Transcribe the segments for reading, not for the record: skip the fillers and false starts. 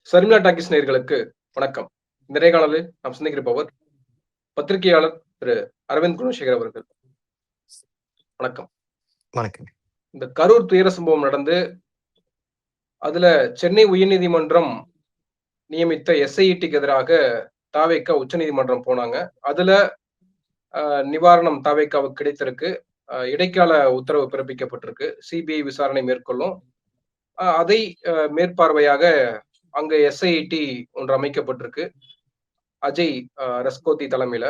Sharmila talkies நேயர்களுக்கு வணக்கம். இந்த நேர்காணலில் நாம் சிந்திக்கிருப்பவர் பத்திரிகையாளர் திரு அரவிந்த் குணசேகர் அவர்கள். வணக்கம். வணக்கம். இந்த கரூர் துயர சம்பவம் நடந்து அதுல சென்னை உயர்நீதிமன்றம் நியமித்த எஸ்ஐடிக்கு எதிராக தாவேகா உச்சநீதிமன்றம் போனாங்க. அதுல நிவாரணம் தாவேகாவுக்கு கிடைத்திருக்கு. இடைக்கால உத்தரவு பிறப்பிக்கப்பட்டிருக்கு. சிபிஐ விசாரணை மேற்கொள்ளும். அதை மேற்பார்வையாக அங்க எஸ்ஐடி ஒன்று அமைக்கப்பட்டிருக்கு. அஜய் ரஸ்கோதி தலைமையில.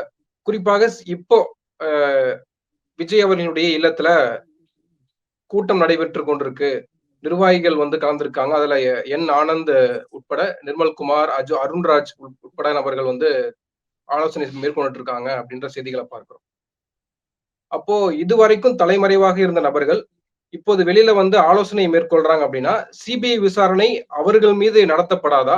குறிப்பாக இப்போ விஜய் அவர்களுடைய இல்லத்துல கூட்டம் நடைபெற்று கொண்டிருக்கு. நிர்வாகிகள் வந்து கலந்திருக்காங்க. அதுல என் ஆனந்த் உட்பட நிர்மல்குமார், அருண்ராஜ் உட்பட நபர்கள் வந்து ஆலோசனை மேற்கொண்டு இருக்காங்க அப்படின்ற செய்திகளை பார்க்கிறோம். அப்போ இதுவரைக்கும் தலைமறைவாக இருந்த நபர்கள் இப்போது வெளியில வந்து ஆலோசனை மேற்கொள்றாங்க அப்படின்னா சிபிஐ விசாரணை அவர்கள் மீது நடத்தப்படாதா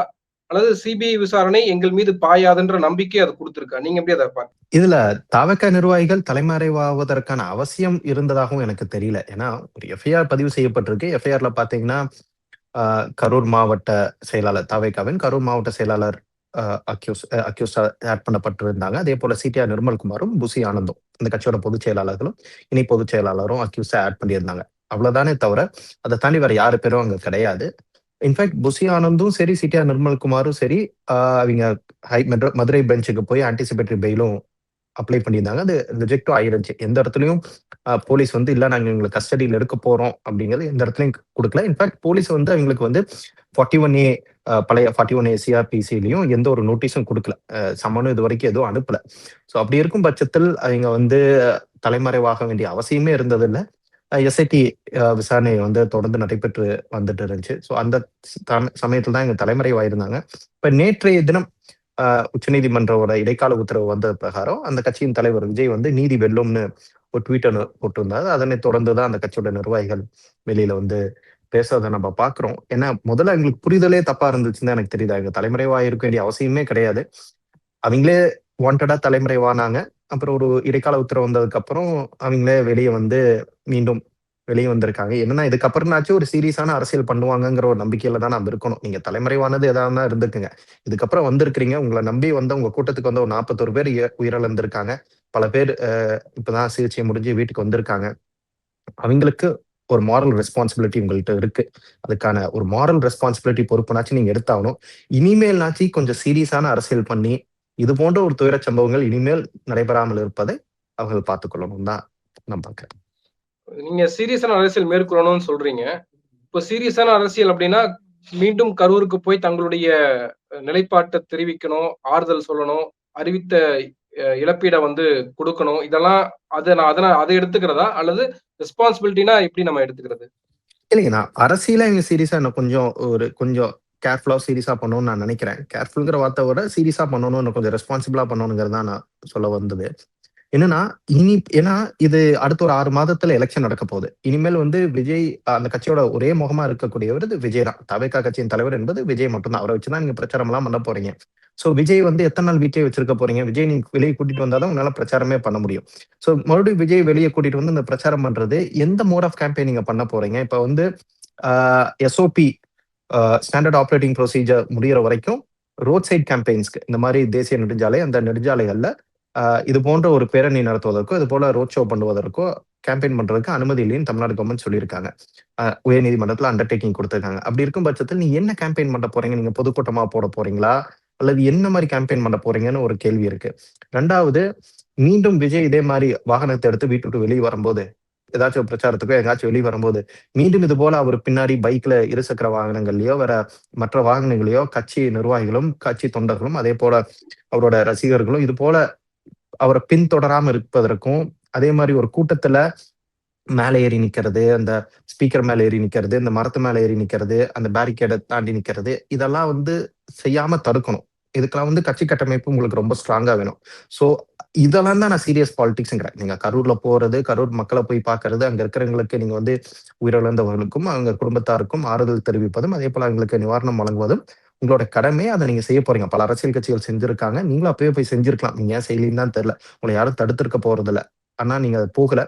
அல்லது சிபிஐ விசாரணை எங்கள் மீது பாயாதுன்ற நம்பிக்கை அது கொடுத்திருக்கா? நீங்க எப்படி அதை பாருங்க? இதுல தாவேகா நிர்வாகிகள் தலைமறைவாவதற்கான அவசியம் இருந்ததாகவும் எனக்கு தெரியல. ஏன்னா ஒரு எஃப்ஐஆர் பதிவு செய்யப்பட்டிருக்கு. எஃப்ஐஆர்ல பாத்தீங்கன்னா கரூர் மாவட்ட செயலாளர் தாவேகாவின் கரூர் மாவட்ட செயலாளர் அக்யூஸ் ஆட் பண்ணப்பட்டிருந்தாங்க. அதே போல சிடிஆர் நிர்மல்குமாரும் புசி ஆனந்தும் இந்த கட்சியோட பொதுச் செயலாளர்களும் இனி பொதுச் செயலாளரும் அக்யூஸ் ஆட் பண்ணியிருந்தாங்க. அவ்வளவுதானே தவிர அதை தாண்டி வேற யாரு பேரும் அங்க கிடையாது. இன்ஃபேக்ட் புசி ஆனந்தும் சரி சிடிஆர் நிர்மல்குமாரும் சரி அவங்க மதுரை பெஞ்சுக்கு போய் ஆன்டிசிபேட்டரி பெயிலும் அப்ளை பண்ணியிருந்தாங்க. அது ரிஜெக்டும் ஆயிருந்துச்சு. எந்த இடத்துலயும் போலீஸ் வந்து இல்ல நாங்க எங்களுக்கு கஸ்டடியில் எடுக்க போறோம் அப்படிங்கிறது எந்த இடத்துலயும் கொடுக்கல. இன்ஃபேக்ட் போலீஸ் வந்து அவங்களுக்கு வந்து 41A பழைய 41A சிஆர்பிசிலையும் எந்த ஒரு நோட்டீஸும் கொடுக்கல. சம்மனும் இது வரைக்கும் எதுவும் அனுப்பல. ஸோ அப்படி இருக்கும் பட்சத்தில் அவங்க வந்து தலைமறைவாக வேண்டிய அவசியமே இருந்ததில்லை. எஸ்ஐடி விசாரணை வந்து தொடர்ந்து நடைபெற்று வந்துட்டு இருந்துச்சு. ஸோ அந்த சமயத்துல தான் எங்க தலைமறைவாயிருந்தாங்க. இப்ப நேற்றைய தினம் உச்சநீதிமன்றோட இடைக்கால உத்தரவு வந்த பிரகாரம் அந்த கட்சியின் தலைவர் விஜய் வந்து நீதி வெல்லும்னு ஒரு ட்வீட் போட்டிருந்தாரு. அதனை தொடர்ந்துதான் அந்த கட்சியோட நிர்வாகிகள் வெளியில வந்து பேசுறதை நம்ம பாக்குறோம். ஏன்னா முதல்ல எங்களுக்கு புரிதலே தப்பா இருந்துச்சுன்னு எனக்கு தெரியுது. எங்க தலைமறைவா இருக்க வேண்டிய அவசியமே கிடையாது. அவங்களே வாண்டடா தலைமறைவானாங்க. அப்புறம் ஒரு இடைக்கால உத்தரவு வந்ததுக்கு அப்புறம் அவங்களே வெளியே வந்து மீண்டும் வெளியே வந்திருக்காங்க. என்னன்னா இதுக்கப்புறம்னாச்சும் ஒரு சீரியஸான அரசியல் பண்ணுவாங்கங்கிற ஒரு நம்பிக்கையில தான் நம்ம இருக்கணும். நீங்க தலைமறைவானது ஏதாவது இருந்துக்குங்க. இதுக்கப்புறம் வந்திருக்கிறீங்க. உங்களை நம்பி வந்த உங்க கூட்டத்துக்கு வந்து ஒரு 41 பேர் உயிரிழந்திருக்காங்க. பல பேர் இப்பதான் சிகிச்சை முடிஞ்சு வீட்டுக்கு வந்திருக்காங்க. அவங்களுக்கு ஒரு மாரல் ரெஸ்பான்சிபிலிட்டி உங்கள்கிட்ட இருக்கு. அதுக்கான ஒரு மாரல் ரெஸ்பான்சிபிலிட்டி பொறுப்புனாச்சும் நீங்க எடுத்தாகணும். இனிமேல்னாச்சு கொஞ்சம் சீரியஸான அரசியல் பண்ணி இது போன்ற ஒரு துயர சம்பவங்கள் இனிமேல் நடைபெறாமல் இருப்பதை அவர்கள் பார்த்துக்கொள்ளணும் தான் நான் பார்க்கிறேன். நீங்க சீரியஸான அரசியல் மேற்கொள்ளணும்னு சொல்றீங்க. இப்போ சீரியஸான அரசியல் அப்படின்னா மீண்டும் கரூருக்கு போய் தங்களுடைய நிலைப்பாட்டை தெரிவிக்கணும், ஆறுதல் சொல்லணும், அறிவித்த இழப்பீடை வந்து கொடுக்கணும். இதெல்லாம் அதை எடுத்துக்கிறதா அல்லது ரெஸ்பான்சிபிலிட்டினா எப்படி நம்ம எடுத்துக்கிறது? இல்லைங்க, நான் அரசியல இவங்க சீரியஸா இன்னும் கொஞ்சம் கேர்ஃபுல்லா சீரியஸா பண்ணணும்னு நான் நினைக்கிறேன். கேர்ஃபுல்ங்கிற வார்த்தை விட சீரியஸா பண்ணணும், கொஞ்சம் ரெஸ்பான்சிபிளா பண்ணணுங்கிறதா நான் சொல்ல வந்தது. என்னன்னா ஏன்னா இது அடுத்த ஒரு 6 மாதத்துல எலெக்ஷன் நடக்க போகுது. இனிமேல் வந்து விஜய் அந்த கட்சியோட ஒரே முகமா இருக்கக்கூடியவர் விஜய் தான். தவேகா கட்சியின் தலைவர் என்பது விஜய் மட்டும்தான். அவரை வச்சுதான் நீங்க பிரச்சாரம் எல்லாம் பண்ண போறீங்க. சோ விஜய் வந்து எத்தனை நாள் வீட்டையே வச்சிருக்க போறீங்க? விஜய் நீங்க வெளியே கூட்டிட்டு வந்தாதான் உங்களால பிரச்சாரமே பண்ண முடியும். சோ மறுபடியும் விஜய் வெளியே கூட்டிட்டு வந்து இந்த பிரச்சாரம் பண்றது எந்த மோட் ஆஃப் கேம்பெயின் நீங்க பண்ண போறீங்க? இப்ப வந்து எஸ்ஓபி ஸ்டாண்டர்ட் ஆப்ரேட்டிங் ப்ரொசீஜர் முடிகிற வரைக்கும் ரோட் சைட் கேம்பெயின்ஸ்க்கு இந்த மாதிரி தேசிய நெடுஞ்சாலை அந்த நெடுஞ்சாலைகள்ல இது போன்ற ஒரு பேரணி நடத்துவதற்கோ இது போல ரோட் ஷோ பண்ணுவதற்கோ கேம்பெயின் பண்றதுக்கு அனுமதி இல்லைன்னு தமிழ்நாடு கவர்மெண்ட் சொல்லியிருக்காங்க. உயர்நீதிமன்றத்துல அண்டர்டேக்கிங் கொடுத்திருக்காங்க. அப்படி இருக்கும் பட்சத்தில் நீங்க என்ன கேம்பெயின் பண்ண போறீங்க? நீங்க பொதுக்கூட்டமா போட போறீங்களா அல்லது என்ன மாதிரி கேம்பெயின் பண்ண போறீங்கன்னு ஒரு கேள்வி இருக்கு. ரெண்டாவது, மீண்டும் விஜய் இதே மாதிரி வாகனத்தை எடுத்து வீட்டு விட்டு வெளியே வரும்போது ஏதாச்சும் பிரச்சாரத்துக்கோ எங்காச்சும் வெளியே வரும்போது மீண்டும் இது போல அவர் பின்னாடி பைக்ல இருசக்கர வாகனங்கள்லயோ வேற மற்ற வாகனங்களையோ கட்சி நிர்வாகிகளும் கட்சி தொண்டர்களும் அதே போல அவரோட ரசிகர்களும் இது போல அவரை பின்தொடராம இருப்பதற்கும், அதே மாதிரி ஒரு கூட்டத்துல மேலே ஏறி நிக்கிறது, அந்த ஸ்பீக்கர் மேல ஏறி நிக்கிறது, இந்த மரத்து மேல ஏறி நிக்கிறது, அந்த பேரிகேடை தாண்டி நிக்கிறது, இதெல்லாம் வந்து செய்யாம தடுக்கணும். இதுக்கெல்லாம் வந்து கட்சி கட்டமைப்பு உங்களுக்கு ரொம்ப ஸ்ட்ராங்கா வேணும். சோ இதெல்லாம் தான் நான் சீரியஸ் பாலிடிக்ஸ்ங்கிறேன். நீங்க கரூர்ல போறது, கரூர் மக்களை போய் பாக்குறது, அங்க இருக்கிறவங்களுக்கு நீங்க வந்து உயிரிழந்தவர்களுக்கும் அவங்க குடும்பத்தாருக்கும் ஆறுதல் தெரிவிப்பதும் அதே போல அவங்களுக்கு நிவாரணம் வழங்குவதும் உங்களோட கடமை. அதை நீங்க செய்ய போறீங்க. பல அரசியல் கட்சிகள் செஞ்சிருக்காங்க. நீங்களும் அப்பவே போய் செஞ்சிருக்கலாம். நீங்க ஏன் செய்யலின்னு தான் தெரியல. உங்களை யாரும் தடுத்திருக்க போறது இல்ல. ஆனா நீங்க அதை போகல.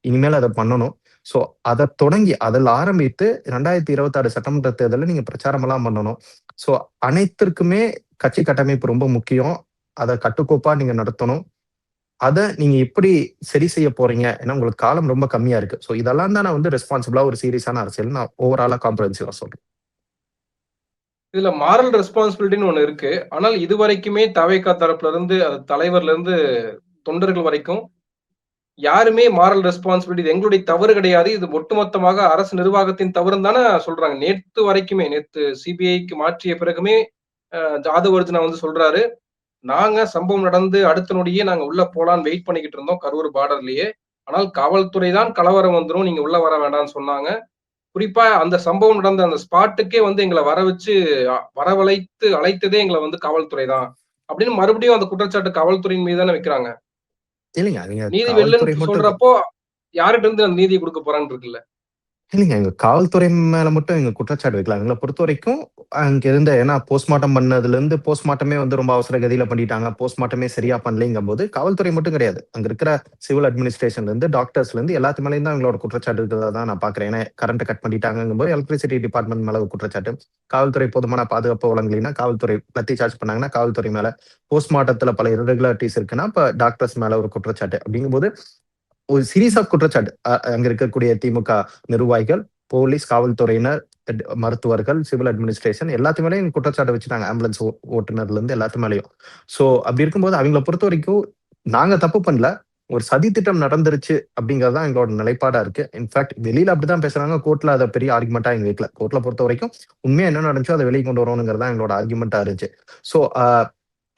இனிமேல் அதை பண்ணணும். சோ அதை தொடங்கி அதில் ஆரம்பித்து 2026 சட்டமன்ற தேர்தலில் நீங்க பிரச்சாரம் எல்லாம் பண்ணணும். ஸோ அனைத்திற்குமே கட்சி கட்டமைப்பு ரொம்ப முக்கியம். அதை கட்டுக்கோப்பா நீங்க நடத்தணும். அதை நீங்க எப்படி சரி செய்ய போறீங்க? ஏன்னா உங்களுக்கு காலம் ரொம்ப கம்மியா இருக்கு. ஸோ இதெல்லாம் தான் நான் வந்து ரெஸ்பான்சிபிளா ஒரு சீரியஸான அரசியல் நான் ஓவராலா காம்ப்ரஹென்சிவா சொல்றேன். இதுல மாரல் ரெஸ்பான்சிபிலிட்டின்னு ஒண்ணு இருக்கு. ஆனால் இதுவரைக்குமே தவேகா தரப்புல இருந்து, அது தலைவர்ல இருந்து தொண்டர்கள் வரைக்கும் யாருமே மாரல் ரெஸ்பான்சிபிலிட்டி இது எங்களுடைய தவறு கிடையாது. இது ஒட்டுமொத்தமாக அரசு நிர்வாகத்தின் தவறுன்னு தானே சொல்றாங்க. நேத்து வரைக்குமே, நேத்து சிபிஐக்கு மாற்றிய பிறகுமே ஜாதவ் அர்ஜுனா வந்து சொல்றாரு, நாங்க சம்பவம் நடந்து அடுத்த நொடியே நாங்க உள்ள போலான்னு வெயிட் பண்ணிக்கிட்டு இருந்தோம் கரூர் பார்டர்லயே. ஆனால் காவல்துறை தான் கலவரம் வந்துரும், நீங்க உள்ள வர வேண்டாம்னு சொன்னாங்க. குறிப்பா அந்த சம்பவம் நடந்த அந்த ஸ்பாட்டுக்கே வந்து எங்கள வர வச்சு வரவழைத்து அழைத்ததே எங்கள வந்து காவல்துறை தான். அப்படின்னு மறுபடியும் அந்த குற்றச்சாட்டு காவல்துறையின் மீது தானே வைக்கிறாங்க. இல்லைங்க. நீங்க நீதி காவல்துறை வெல்லுன்னு மட்டும் சொல்றப்போ, யார்ட்ட இருந்து அந்த நீதிய குடுக்க போறான்னு இருக்குல்ல. இல்லைங்க. எங்க காவல்துறை மேல மட்டும் எங்க குற்றச்சாட்டு வைக்கல. எங்கள பொறுத்தவரைக்கும் அங்க இருந்த ஏன்னா போஸ்ட்மார்ட்டம் பண்ணதுலருந்து போஸ்ட்மார்ட்டமே வந்து ரொம்ப அவசர கதியில பண்ணிட்டாங்க. போஸ்ட்மார்ட்டமே சரியா பண்ணலைங்கும்போது, காவல்துறை மட்டும் கிடையாது. அங்க இருக்கிற சிவில் அட்மினிஸ்ட்ரேஷன்லேருந்து, டாக்டர்ஸ்லேருந்து எல்லாத்து மேலயும் தான் எங்களோட குற்றச்சாட்டு இருக்கிறதா தான் நான் பார்க்கிறேன். ஏன்னா கரண்ட்ட கட் பண்ணிட்டாங்கங்கும்போது எலக்ட்ரிசிட்டி டிபார்ட்மெண்ட் மேல ஒரு குற்றச்சாட்டு. காவல்துறை போதுமான பாதுகாப்பு வழங்கலைன்னா, காவல்துறை லத்தி சார்ஜ் பண்ணாங்கன்னா, காவல்துறை மேல. போஸ்ட்மார்ட்டத்துல பல இர்ரெகுலாரிட்டீஸ் இருக்குன்னா, அப்ப டாக்டர்ஸ் மேல ஒரு குற்றச்சாட்டு. அப்படிங்கும்போது ஒரு சீரீஸ் ஆஃப் குற்றச்சாட்டு. அங்க இருக்கக்கூடிய திமுக நிர்வாகிகள், போலீஸ், காவல்துறையினர், மருத்துவர்கள், சிவில் அட்மினிஸ்ட்ரேஷன் எல்லாத்து மேலயும் குற்றச்சாட்டு வச்சுட்டாங்க. ஆம்புலன்ஸ் ஓட்டுநர்ல இருந்து எல்லாத்து மேலயும். சோ அப்படி இருக்கும்போது அவங்கள பொறுத்த வரைக்கும் நாங்க தப்பு பண்ணல. ஒரு சதி திட்டம் நடந்துருச்சு அப்படிங்கிறது தான் எங்களோட நிலைப்பாடா இருக்கு. இன்ஃபாக்ட் வெளியில அப்படிதான் பேசுறாங்க. கோர்ட்ல அத பெரிய ஆர்குமெண்டா எங்க வைக்கல. கோர்ட்ல பொறுத்த வரைக்கும் உண்மையா என்ன நடந்துச்சோ அதை வெளிய கொண்டு வரணுங்கிறது தான் எங்களோட ஆர்குமெண்டா இருந்துச்சு. சோ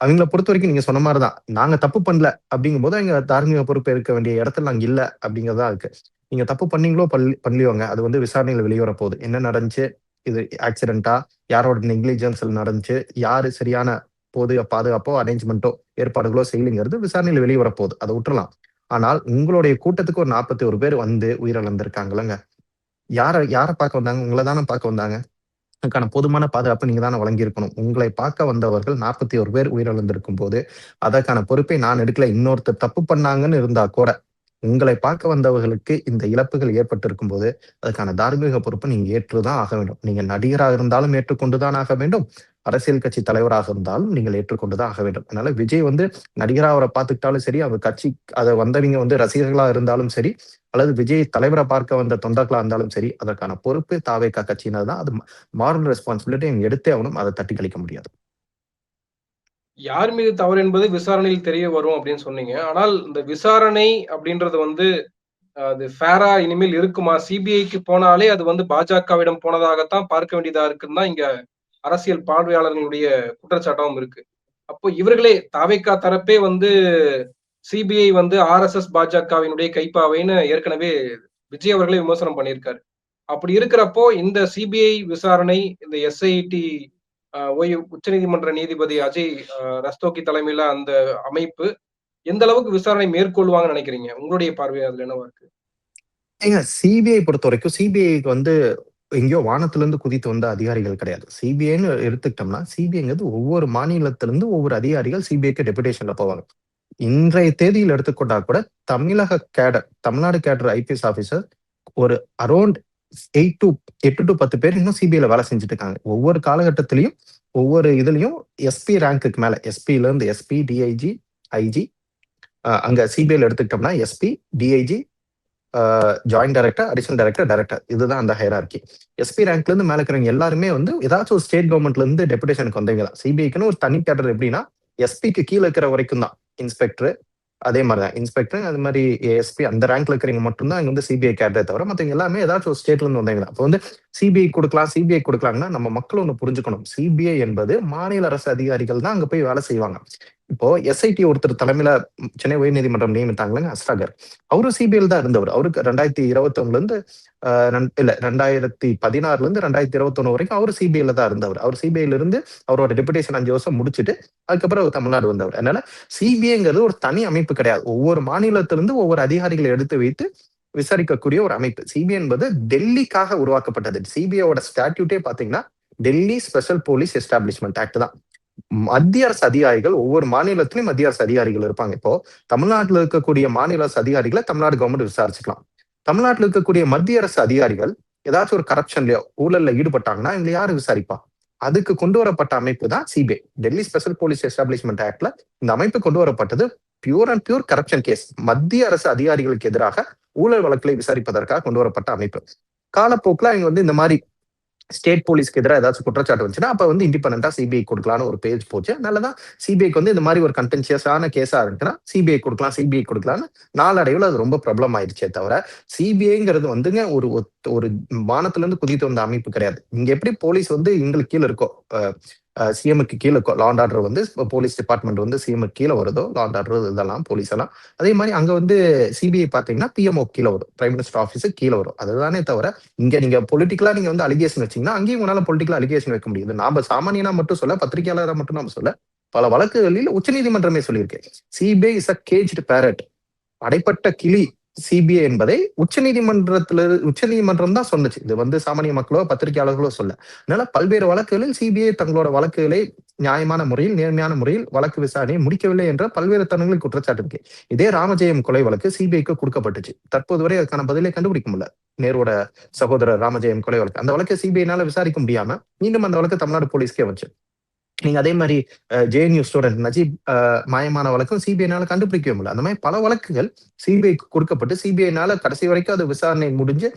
அவங்கள பொறுத்தவரைக்கும் நீங்க சொன்ன மாரி தான். நாங்க தப்பு பண்ணல அப்படிங்கும்போது, அங்க தார்மீக பொறுப்பு இருக்க வேண்டிய இடத்துல நாங்க இல்ல அப்படிங்கிறது தான் இருக்கு. நீங்க தப்பு பண்ணீங்களோ பண்ணலையோங்க, அது வந்து விசாரணையில வெளிய வரப்போகுது. என்ன நடந்துச்சு? இது ஆக்சிடென்ட்டா? யாரோட நெக்லிஜென்ஸ்ல நடந்துச்சு? யாரு சரியான பாதுகாப்போ, அரேஞ்ச்மென்ட்டோ, ஏற்பாடுகளோ செய்யலைங்கிறது விசாரணையில வெளிய வரப்போகுது. அத விட்டுறலாம். ஆனால் உங்களுடைய கூட்டத்துக்கு ஒரு 41 பேர் வந்து உயிரிழந்திருக்காங்கல்லங்க. யார யார பார்க்க வந்தாங்க? உங்கள தான பார்க்க வந்தாங்க. அதுக்கான போதுமான பாதுகாப்பு நீங்க தானே வழங்கியிருக்கணும். உங்களை பார்க்க வந்தவர்கள் 41 பேர் உயிரிழந்திருக்கும் போது, அதற்கான பொறுப்பை நான் எடுக்கல. இன்னொருத்தர் தப்பு பண்ணாங்கன்னு இருந்தா கூட, உங்களை பார்க்க வந்தவர்களுக்கு இந்த இழப்புகள் ஏற்பட்டிருக்கும் போது, அதுக்கான தார்மீக பொறுப்பை நீங்க ஏற்றுதான் ஆக வேண்டும். நீங்க நடிகராக இருந்தாலும் ஏற்றுக்கொண்டு தான் ஆக வேண்டும். அரசியல் கட்சி தலைவராக இருந்தாலும் நீங்கள் ஏற்றுக்கொண்டு தான் ஆக வேண்டும். அதனால விஜய் வந்து நடிகரா அவர பார்த்துக்கிட்டாலும் சரி, அவர் கட்சி அத வந்தவங்க வந்து ரசிகர்களா இருந்தாலும் சரி, அல்லது விஜய் தலைவர பார்க்க வந்த தொண்டர்களா இருந்தாலும் சரி, அதற்கான பொறுப்பு தாவேகா கட்சியினர் தான். அது மாரல் ரெஸ்பான்சிபிலிட்டி நீங்க எடுத்தே ஆகணும். அத தட்டி கழிக்க முடியாது. யார் மீது தவறு என்பது விசாரணையில் தெரிய வரும் அப்படின்னு சொன்னீங்க. ஆனால் இந்த விசாரணை அப்படின்றது வந்து அது ஃபேரா இனிமேல் இருக்குமா? சிபிஐக்கு போனாலே அது வந்து பாஜகவிடம் போனதாகத்தான் பார்க்க வேண்டியதா இருக்குன்னு தான் இங்க அரசியல் பார்வையாளர்களுடைய குற்றச்சாட்டாவும் இருக்கு. அப்போ இவர்களே தாவேகா தரப்பே வந்து சிபிஐ வந்து ஆர்எஸ்எஸ் பாஜகவினுடைய கைப்பாவைன்னு ஏற்கனவே விஜய் அவர்களே விமர்சனம் பண்ணியிருக்காரு. அப்படி இருக்கிறப்போ இந்த சிபிஐ விசாரணை, இந்த எஸ்ஐடி ஓய்வு உச்சநீதிமன்ற நீதிபதி அஜய் ரஸ்தோகி தலைமையில அந்த அமைப்பு எந்த அளவுக்கு விசாரணை மேற்கொள்வாங்கன்னு நினைக்கிறீங்க? உங்களுடைய பார்வை அதுல என்னவா இருக்கு? ஏங்க சிபிஐ பொறுத்தவரைக்கும் சிபிஐக்கு வந்து எங்கேயோ வானத்திலிருந்து குதித்து வந்த அதிகாரிகள் கிடையாது. சிபிஐன்னு எடுத்துக்கிட்டோம்னா, சிபிஐங்கிறது ஒவ்வொரு மாநிலத்திலிருந்து ஒவ்வொரு அதிகாரிகள் சிபிஐக்கு டெபுடேஷன்ல போவாங்க. இன்றைய தேதியில் எடுத்துக்கொண்டா கூட தமிழக கேடர், தமிழ்நாடு கேடர் ஐபிஎஸ் ஆபிசர் ஒரு அரௌண்ட் 8 to 10 பேர் இன்னும் சிபிஐல வேலை செஞ்சுட்டு இருக்காங்க. ஒவ்வொரு காலகட்டத்திலயும், ஒவ்வொரு இதுலயும் எஸ்பி ரேங்க்குக்கு மேல எஸ்பில இருந்து எஸ்பி, டிஐஜி, ஐஜி அங்க சிபிஐல எடுத்துக்கிட்டோம்னா SP, DIG, joint director, additional director, director இதுதான் அந்த ஹைரார்கி. எஸ்பி ரேங்க்ல இருந்து மேல இருக்கிறவங்க எல்லாருமே வந்து ஏதாச்சும் ஒரு ஸ்டேட் கவர்மெண்ட்ல இருந்து டெபுடேஷனுக்கு வந்தவங்க தான். சிபிஐக்குன்னு ஒரு தனி கேடர் எப்படின்னா, எஸ்பிக்கு கீழ இருக்கிற வரைக்கும் தான். இன்ஸ்பெக்டர் அதே மாதிரிதான். இன்ஸ்பெக்டர் அது மாதிரி ஏஎஸ்பி அந்த ரேங்க்ல இருக்கிறவங்க மட்டும்தான் இங்க வந்து சிபிஐ கேடரே தவிர மத்தவங்க எல்லாமே ஏதாச்சும் ஒரு ஸ்டேட்ல இருந்து வந்தவங்க தான். அப்போ வந்து சிபிஐ கொடுக்கலாங்கன்னா நம்ம மக்கள் ஒண்ணு புரிஞ்சுக்கணும். சிபிஐ என்பது மாநில அரசு அதிகாரிகள் தான் அங்க போய் வேலை செய்வாங்க. இப்போ எஸ்ஐடி ஒருத்தர் தலைமையில சென்னை உயர்நீதிமன்றம் நியமித்தாங்களங்க அஸ்ராகர். அவரும் சிபிஐல தான் இருந்தவர். அவருக்கு 2021 இருந்து இல்ல 2016 இருந்து 2021 வரைக்கும் அவரு சிபிஐல தான் இருந்தவர். அவர் சிபிஐல இருந்து அவரோட டெபுடேஷன் 5 வருஷம் முடிச்சுட்டு அதுக்கப்புறம் அவர் தமிழ்நாடு வந்தவர். அதனால சிபிஐங்கிறது ஒரு தனி அமைப்பு கிடையாது. ஒவ்வொரு மாநிலத்திலிருந்து ஒவ்வொரு அதிகாரிகளை எடுத்து வைத்து விசாரிக்கக்கூடிய ஒரு அமைப்பு. சிபிஐ என்பது டெல்லிக்காக உருவாக்கப்பட்டது. சிபிஐயோட ஸ்டாட்யூட்டே பாத்தீங்கன்னா Delhi special police establishment act தான். மத்திய அரசு அதிகாரிகள் ஒவ்வொரு மாநிலத்திலும் மத்திய அரசு அதிகாரிகள் இருப்பாங்க. இப்போ தமிழ்நாட்டில் இருக்கக்கூடிய மாநில அரசு அதிகாரிகளை தமிழ்நாடு கவர்மெண்ட் விசாரிச்சுக்கலாம். தமிழ்நாட்டில் இருக்கக்கூடிய மத்திய அரசு அதிகாரிகள் ஏதாச்சும் ஒரு கரப்ஷன்லயோ ஊழல்ல ஈடுபட்டாங்கன்னா இவங்க யாரு விசாரிப்பா? அதுக்கு கொண்டு வரப்பட்ட அமைப்பு தான் CBI. Delhi special police establishment ஆக்ட்ல இந்த அமைப்பு கொண்டு வரப்பட்டது pure and pure corruption case, மத்திய அரசு அதிகாரிகளுக்கு எதிராக ஊழல் வழக்குகளை விசாரிப்பதற்காக கொண்டு வரப்பட்ட அமைப்பு. காலப்போக்கில் அவங்க வந்து இந்த மாதிரி ஸ்டேட் போலீஸ்க்கு எதிராக ஏதாச்சும் குற்றச்சாட்டு வந்துச்சுன்னா அப்ப வந்து இண்டிபெண்டா சிபிஐ கொடுக்கலாம்னு ஒரு பேஜ் போச்சு. அதனாலதான் சிபிஐக்கு வந்து இந்த மாதிரி ஒரு கண்டென்சியஸான கேஸா இருந்துச்சுன்னா சிபிஐ கொடுக்கலாம்னு நாளடைவில் அது ரொம்ப பிரபலம் ஆயிடுச்சே தவிர, சிபிஐங்கிறது வந்துங்க ஒரு ஒரு வானத்துல இருந்து குதித்து வந்த அமைப்பு கிடையாது. இங்க எப்படி போலீஸ் வந்து எங்களுக்கு கீழே இருக்கோ, சிஎம்க்கு கீழே இருக்கும் லா அண்ட் ஆர்டர் வந்து போலீஸ் டிபார்ட்மெண்ட் வந்து சிஎம்க்கு கீழே வருதோ, லா அண்ட் ஆர்டர் இதெல்லாம் போலீஸ் எல்லாம் அதே மாதிரி அங்க வந்து சிபிஐ பாத்தீங்கன்னா பிஎம்ஓ கீழே வரும், பிரைம் மினிஸ்டர் ஆஃபீஸுக்கு கீழே வரும். அதுதானே தவிர இங்க நீங்க பொலிட்டிக்கலா நீங்க வந்து அலிகேஷன் வச்சீங்கன்னா அங்கேயும் உங்களால பொலிட்டிக்கல் அலிகேஷன் வைக்க முடியுது. நாம சாமானியனா மட்டும் சொல்ல, பத்திரிகையாளராக மட்டும் நாம சொல்ல, பல வழக்குகளில் உச்சநீதிமன்றமே சொல்லியிருக்கு, CBI is a caged parrot, அடைப்பட்ட கிளி சிபிஐ என்பதை உச்சநீதிமன்றம் தான் சொன்னுச்சு. இது வந்து சாமானிய மக்களோ பத்திரிகையாளர்களோ சொல்ல. அதனால பல்வேறு வழக்குகளில் சிபிஐ தங்களோட வழக்குகளை நியாயமான முறையில் நேர்மையான முறையில் வழக்கு விசாரணையை முடிக்கவில்லை என்ற பல்வேறு தருணங்களில் குற்றச்சாட்டு இருக்கு. இதே ராமஜெயம் கொலை வழக்கு சிபிஐக்கு கொடுக்கப்பட்டுச்சு. தற்போது வரை அதுக்கான பதிலை கண்டுபிடிக்க முடியல. நேருவோட சகோதரர் ராமஜெயம் கொலை வழக்கு, அந்த வழக்கை சிபிஐனால விசாரிக்க முடியாம மீண்டும் அந்த வழக்கு தமிழ்நாடு போலீஸ்க்கே வச்சு. நீங்க அதே மாதிரி ஜேஎன்யூ ஸ்டூடெண்ட் நஜீப் மாயமான வழக்கும் சிபிஐனால கண்டுபிடிக்கவே முடியல. அந்த மாதிரி பல வழக்குகள் சிபிஐக்கு கொடுக்கப்பட்டு சிபிஐனால கடைசி வரைக்கும் அது விசாரணை முடிஞ்சு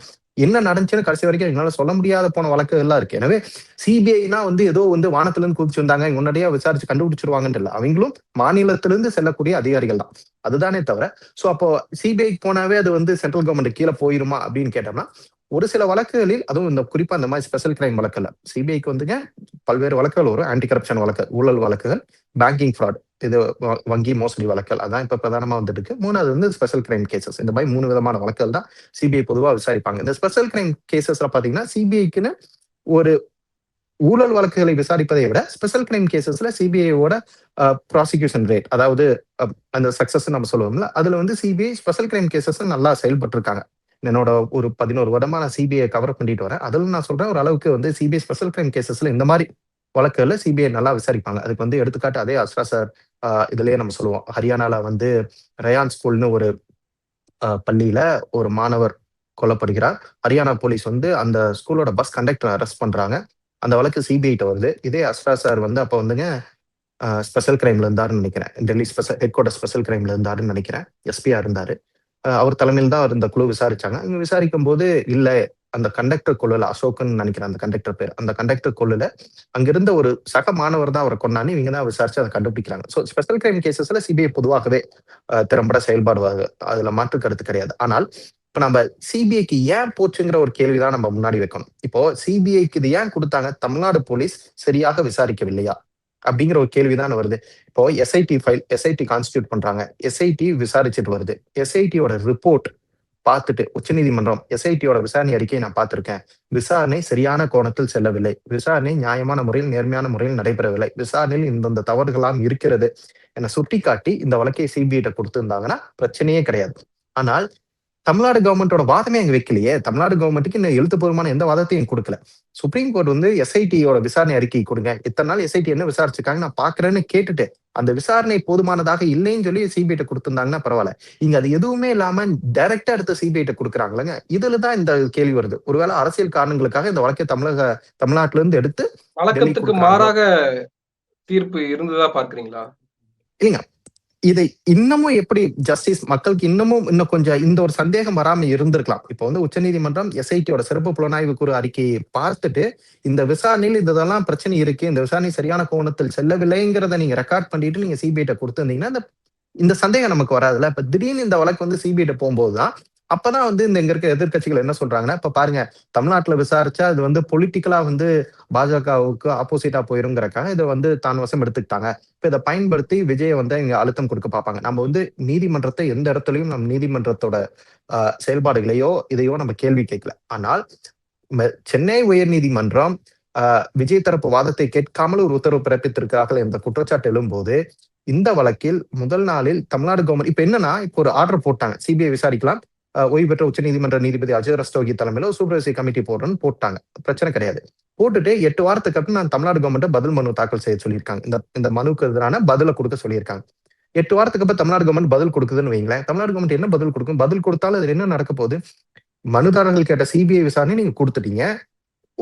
என்ன நடந்துச்சுன்னு கடைசி வரைக்கும் என்னால சொல்ல முடியாத போன வழக்குகள் எல்லாம் இருக்கு. எனவே சிபிஐனா வந்து ஏதோ வந்து வானத்துல இருந்து குதிச்சு வந்தாங்க, முன்னாடியே விசாரிச்சு கண்டுபிடிச்சிருவாங்கன்னு இல்லை. அவங்களும் மாநிலத்திலிருந்து செல்லக்கூடிய அதிகாரிகள் தான், அதுதானே தவிர. சோ அப்போ சிபிஐக்கு போனாவே அது வந்து சென்ட்ரல் கவர்மெண்ட் கீழே போயிருமா அப்படின்னு கேட்டோம்னா, ஒரு சில வழக்குகளில், அதுவும் இந்த குறிப்பா இந்த மாதிரி ஸ்பெஷல் கிரைம் வழக்குல சிபிஐக்கு வந்துங்க பல்வேறு வழக்குகள் வரும். ஆன்டி கரப்ஷன் வழக்கு, ஊழல் வழக்குகள், பேங்கிங் ஃப்ராட், இது வங்கி மோசடி வழக்குகள், அதான் இப்ப பிரதானமா வந்துட்டு இருக்கு. மூணாவது வந்து ஸ்பெஷல் கிரைம் கேசஸ். இந்த மாதிரி 3 விதமான வழக்குகள் தான் சிபிஐ பொதுவாக விசாரிப்பாங்க. இந்த ஸ்பெஷல் கிரைம் கேசஸ்ல பாத்தீங்கன்னா சிபிஐக்குன்னு ஒரு ஊழல் வழக்குகளை விசாரிப்பதை விட ஸ்பெஷல் கிரைம் கேசஸ்ல சிபிஐயோட ப்ராசிக்யூஷன் ரேட், அதாவது அந்த சக்சஸ் நம்ம சொல்லுவோம்ல, அதுல வந்து சிபிஐ ஸ்பெஷல் கிரைம் கேசஸ் நல்லா செயல்பட்டு இருக்காங்க. என்னோட ஒரு 11 வருடமா நான் சிபிஐ கவர் பண்ணிட்டு வரேன். அதுல நான் சொல்றேன், ஒரு அளவுக்கு வந்து சிபிஐ ஸ்பெஷல் கிரைம் கேசஸ்ல இந்த மாதிரி வழக்குகள்ல சிபிஐ நல்லா விசாரிப்பாங்க. அதுக்கு வந்து எடுத்துக்காட்டு அதே அஸ்ரா சார் இதுலயே நம்ம சொல்லுவோம். ஹரியானால வந்து ரயான் ஸ்கூல்னு ஒரு பள்ளியில ஒரு மாணவர் கொல்லப்படுகிறார். ஹரியானா போலீஸ் வந்து அந்த ஸ்கூலோட பஸ் கண்டக்டர் அரெஸ்ட் பண்றாங்க. அந்த வழக்கு சிபிஐட்ட வருது. இதே அஸ்ரா சார் வந்து அப்ப வந்துங்க ஸ்பெஷல் கிரைம்ல இருந்தாருன்னு நினைக்கிறேன். டெல்லி ஹெட் குவார்டர் ஸ்பெஷல் கிரைம்ல இருந்தாருன்னு நினைக்கிறேன். எஸ்பியா இருந்தாரு. அவர் தலைமையில் தான் இந்த குழு விசாரிச்சாங்க. இவங்க விசாரிக்கும் போது இல்ல, அந்த கண்டக்டர் கொள்ளல, அசோக்னு நினைக்கிறேன் அந்த கண்டக்டர் பேர், அந்த கண்டக்டர் கொள்ளல, அங்கிருந்த ஒரு சக மாணவர் தான் அவரை கொண்டான்னு இவங்க தான் விசாரிச்சு அதை கண்டுபிடிக்கிறாங்க. ஸோ ஸ்பெஷல் கிரைம் கேசஸ்ல சிபிஐ பொதுவாகவே திறம்பட செயல்பாடுவாங்க, அதுல மாற்று கருத்து கிடையாது. ஆனால் இப்ப நம்ம சிபிஐக்கு ஏன் போச்சுங்கிற ஒரு கேள்விதான் நம்ம முன்னாடி வைக்கணும். இப்போ சிபிஐக்கு இது ஏன் கொடுத்தாங்க, தமிழ்நாடு போலீஸ் சரியாக விசாரிக்கவில்லையா அப்படிங்கிற ஒரு கேள்விதான் வருது. இப்போ எஸ்ஐடி கான்ஸ்டியூட் பண்றாங்க, எஸ்ஐடி விசாரிச்சுட்டு வருது. எஸ்ஐடியோட ரிப்போர்ட் பார்த்துட்டு உச்சநீதிமன்றம் எஸ்ஐடியோட விசாரணை அறிக்கையை நான் பார்த்திருக்கேன், விசாரணை சரியான கோணத்தில் செல்லவில்லை, விசாரணை நியாயமான முறையில் நேர்மையான முறையில் நடைபெறவில்லை, விசாரணையில் இந்தந்த தவறுகளாம் இருக்கிறது என சுட்டிக்காட்டி இந்த வழக்கை சிபிஐட்ட கொடுத்திருந்தாங்கன்னா பிரச்சனையே கிடையாது. ஆனால் தமிழ்நாடு கவர்மெண்டோட வாதமே அங்க வைக்கலையே. தமிழ்நாடு கவர்மெண்ட்டுக்கு இன்னும் எழுத்துப்பூர்வமான எந்த வாதத்தையும் கொடுக்கல. சுப்ரீம் கோர்ட் வந்து எஸ்ஐடியோட விசாரணை அறிக்கை கொடுங்க, இத்தனை நாள் எஸ்ஐடி என்ன விசாரிச்சிருக்காங்க நான் பாக்குறேன்னு கேட்டுட்டு அந்த விசாரணை போதுமானதாக இல்லைன்னு சொல்லி சிபிஐட்ட கொடுத்திருந்தாங்கன்னா பரவாயில்ல. இங்க அது எதுவுமே இல்லாம டைரக்டா எடுத்து சிபிஐட்ட கொடுக்குறாங்களங்க. இதுலதான் இந்த கேள்வி வருது. ஒருவேளை அரசியல் காரணங்களுக்காக இந்த வழக்கை தமிழ்நாட்டுல இருந்து எடுத்து வழக்கத்துக்கு மாறாக தீர்ப்பு இருந்ததா பார்க்கிறீங்களா? இல்லைங்க, இதை இன்னமும் எப்படி ஜஸ்டிஸ் மக்களுக்கு இன்னும் கொஞ்சம் இந்த ஒரு சந்தேகம் வராம இருந்திருக்கலாம். இப்போ வந்து உச்சநீதிமன்றம் எஸ்ஐடியோட சிறப்பு புலனாய்வு குழு அறிக்கையை பார்த்துட்டு இந்த விசாரணையில் இதெல்லாம் பிரச்சனை இருக்கு, இந்த விசாரணை சரியான கோணத்தில் செல்லவில்லைங்கிறத நீங்க ரெக்கார்ட் பண்ணிட்டு நீங்க சிபிஐட்ட கொடுத்திருந்தீங்கன்னா இந்த சந்தேகம் நமக்கு வராதுல்ல. இப்ப திடீர்னு இந்த வழக்கு வந்து சிபிஐட்ட போகும்போதுதான் அப்பதான் வந்து இங்க இருக்க எதிர்கட்சிகள் என்ன சொல்றாங்கன்னா, இப்ப பாருங்க தமிழ்நாட்டுல விசாரிச்சா இது வந்து பொலிட்டிக்கலா வந்து பாஜகவுக்கு ஆப்போசிட்டா போயிருங்கிறக்காக இதை வந்து தான் வசம் எடுத்துக்கிட்டாங்க. இப்ப இதை பயன்படுத்தி விஜயை வந்து இங்க அழுத்தம் கொடுக்க பார்ப்பாங்க. நம்ம வந்து நீதிமன்றத்தை எந்த இடத்துலயும் நம்ம நீதிமன்றத்தோட செயல்பாடுகளையோ இதையோ நம்ம கேள்வி கேட்கல. ஆனால் சென்னை உயர் நீதிமன்றம் விஜய் தரப்பு வாதத்தை கேட்காமல் ஒரு உத்தரவு பிறப்பித்திருக்கிறார்கள் என்ற குற்றச்சாட்டு எழும்போது இந்த வழக்கில் முதல் நாளில் தமிழ்நாடு கவர்மெண்ட் இப்ப என்னன்னா, இப்போ ஒரு ஆர்டர் போட்டாங்க, சிபிஐ விசாரிக்கலாம், ஓய்வு பெற்ற உச்சநீதிமன்ற நீதிபதி அஜய் ரஸ்தோகி தலைமையில சூப்பர்வைசரி கமிட்டி போடுறேன்னு போட்டாங்க. பிரச்சனை கிடையாது. போட்டுட்டு 8 வாரத்துக்கு அப்புறம் நான் தமிழ்நாடு கவர்மெண்ட் பதில் மனு தாக்கல் செய்ய சொல்லியிருக்காங்க. இந்த மனுக்கு எதிரான பதிலை கொடுக்க சொல்லியிருக்காங்க. 8 வாரத்துக்கு அப்புறம் தமிழ்நாடு கவர்மெண்ட் பதில் கொடுக்குதுன்னு வைங்களேன். தமிழ்நாடு கவர்மெண்ட் என்ன பதில் கொடுக்கும்? பதில் கொடுத்தாலும் அது என்ன நடக்க போகுது? மனுதாரர்கள் கேட்ட சிபிஐ விசாரணை நீங்க கொடுத்துட்டீங்க,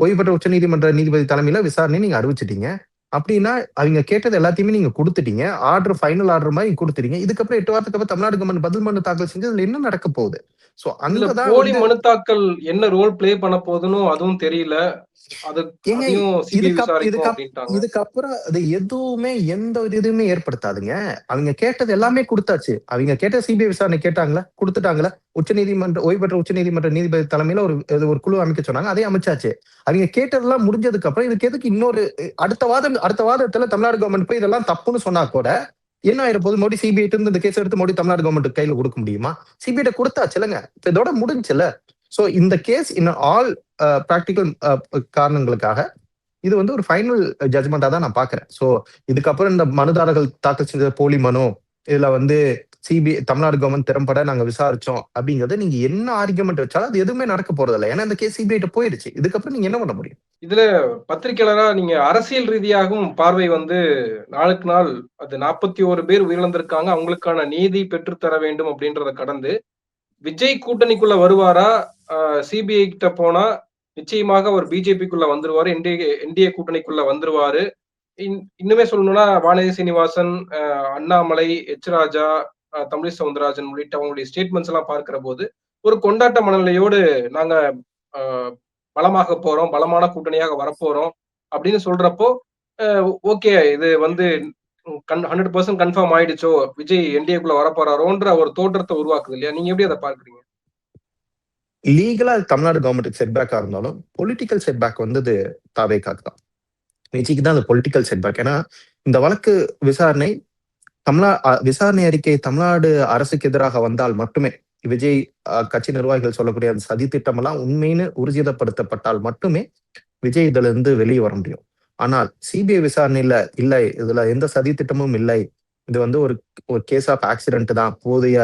ஓய்வு பெற்ற உச்சநீதிமன்ற நீதிபதி தலைமையில விசாரணை நீங்க அறிவிச்சிட்டீங்க. அப்படின்னா அவங்க கேட்டது எல்லாத்தையுமே நீங்க குடுத்துட்டீங்க. ஃபைனல் ஆர்டர் மாரி குடுத்துட்டீங்க. இதுக்கப்புறம் 8 வாரத்துக்கு அப்புறம் தமிழ்நாடு கவர்மெண்ட் பதில் மனு தாக்கல் செஞ்சு அதுல என்ன நடக்க போகுது? சோ இதுல அங்க தான் போலி வந்து மனு தாக்கல் என்ன ரோல் ப்ளே பண்ண போகுதுன்னு அதுவும் தெரியல. அது ஏங்க அதையும் சிபிஐ இதுக்கப் விசாரிக்கும் இதுக்கப் அப்படின்ட்டாங்க. இதுக்கப்புறம் அது எதுவுமே எந்த ஒரு இதுவுமே ஏற்படுத்தாதுங்க. அவங்க கேட்டது எல்லாமே குடுத்தாச்சு. அவங்க கேட்ட சிபிஐ விசாரணை கேட்டாங்களா? குடுத்துட்டாங்களா? ஓய்வு பெற்ற உச்சநீதிமன்ற நீதிபதி தலைமையில ஒரு குழு அமைக்க சொன்னாங்க. அதையும் அமைச்சாச்சு. அவங்க கேட்டதெல்லாம் முடிஞ்சதுக்கு அப்புறம் இதுக்கு எதுக்கு இன்னொரு அடுத்த வாதத்துல தமிழ்நாடு கவர்மெண்ட் போய் இதெல்லாம் தப்புன்னு சொன்னா கூட என்ன ஆயிரப்போகுது? மறுபடியும் சிபிஐ இந்த கேஸ் எடுத்து மறுபடியும் தமிழ்நாடு கவர்மெண்ட் கையில கொடுக்க முடியுமா? சிபிஐ குடுத்தாச்சுல்லங்க. இப்ப இதோட முடிஞ்சுல. சோ இந்த கேஸ் இன் ஆல் பிராக்டிகல் காரணங்களுக்காக இது வந்து ஒரு ஃபைனல் ஜட்ஜ்மெண்டா தான் நான் பாக்குறேன். சோ இதுக்கப்புறம் இந்த மனுதாரர்கள் தாக்கல் செஞ்ச போலி மனு, இதுல வந்து தமிழ்நாடு கவர்மெண்ட் திறம்பட நாங்க விசாரிச்சோம் அப்படிங்கறது நீங்க என்ன ஆர்குமெண்ட் வச்சாலும் அது எதுவுமே நடக்க போறது இல்லை. ஏன்னா இந்த கேஸ் சிபிஐ போயிடுச்சு. இதுக்கப்புறம் நீங்க என்ன பண்ண முடியும்? இதுல பத்திரிகையாளரா நீங்க அரசியல் ரீதியாகவும் பார்வை வந்து நாளுக்கு நாள் அது 41 பேர் உயிரிழந்திருக்காங்க. அவங்களுக்கான நீதி பெற்றுத்தர வேண்டும் அப்படின்றத கடந்து விஜய் கூட்டணிக்குள்ள வருவாரா? சிபிஐ கிட்ட போனா நிச்சயமாக அவர் பிஜேபிக்குள்ள வந்துருவாரு. என்டிஏ கூட்டணிக்குள்ள வந்துருவாரு. இன்னுமே சொல்லணும்னா வானதி சீனிவாசன், அண்ணாமலை, ராஜா, தமிழிசை சவுந்தரராஜன் உள்ளிட்ட அவங்களுடைய ஸ்டேட்மெண்ட்ஸ் எல்லாம் பார்க்கிற போது ஒரு கொண்டாட்ட மனநிலையோடு நாங்க பலமாக போறோம், பலமான கூட்டணியாக வரப்போறோம் அப்படின்னு சொல்றப்போ ஓகே இது வந்து 100% கன்ஃபார்ம் ஆயிடுச்சோ, விஜய் என்டிஏக்குள்ள வரப்போறாரோன்ற ஒரு தோற்றத்தை உருவாக்குது இல்லையா? நீங்க எப்படி அதை பார்க்குறீங்க? லீகலா தமிழ்நாடு கவர்மெண்ட் செட்பேக்கா இருந்தாலும் பொலிட்டிக்கல் செட்பேக் வந்து தாவேக்காக்கு தான். விஜய்க்கு தான் அது பொலிட்டிக்கல் செட்பேக். ஏன்னா இந்த வழக்கு விசாரணை விசாரணை அறிக்கை தமிழ்நாடு அரசுக்கு எதிராக வந்தால் மட்டுமே விஜய் கட்சி நிர்வாகிகள் சொல்லக்கூடிய அந்த சதி திட்டம் எல்லாம் உண்மைன்னு ஊர்ஜிதப்படுத்தப்பட்டால் மட்டுமே விஜய் இதுல இருந்து வெளியே வர முடியும். ஆனால் சிபிஐ விசாரணையில இல்லை, இதுல எந்த சதி திட்டமும் இல்லை, இது வந்து ஒரு ஒரு கேஸ் ஆஃப் ஆக்சிடென்ட் தான், போதிய